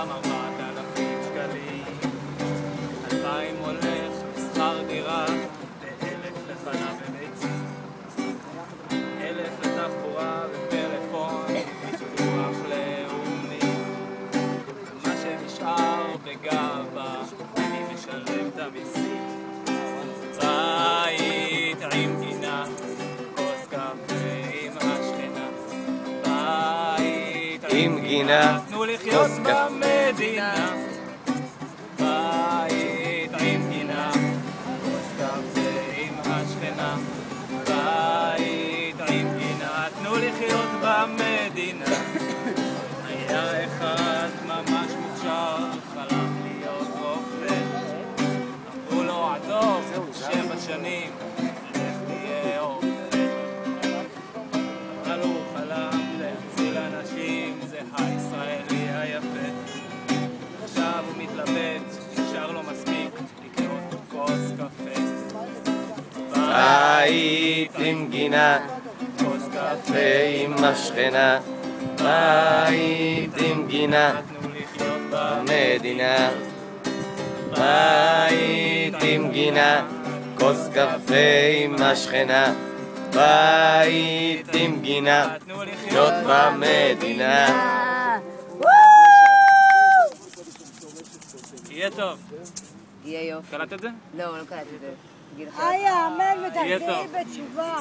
גם 4,000 שקלים. 2,000 הולך לשכר דירה, ו1,000 לחנה וביצים. 1,000 לתחבורה ופלאפון, ביטוח לאומי. מה שנשאר בגאווה, אני משלם את המיסים. בית עם גינה, כוס קפה עם השכנה. בית עם גינה, תנו לחיות במדינה. בית עם גינה, כוס קפה עם השכנה. בית עם גינה, תנו לחיות במדינה. היה אחד ממש מוכשר, חלם להיות רופא. אמרו לו עזוב, 7 שנים, לך תהיה עובד. אבל הוא חלם להציל אנשים, זה הישראלי היפה. עכשיו הוא מתלבט, נשאר לו מספיק לקנות כוס קפה. בית עם גינה, כוס קפה עם השכנה. בית עם גינה, תנו לחיות במדינה. בית עם גינה, כוס קפה עם השכנה. בית עם גינה, תנו לחיות במדינה. יהיה טוב. יהיה יופי. קלט את זה? לא, לא קלטתי את זה. אמן יהיה טוב. ותחזרי בתשובה.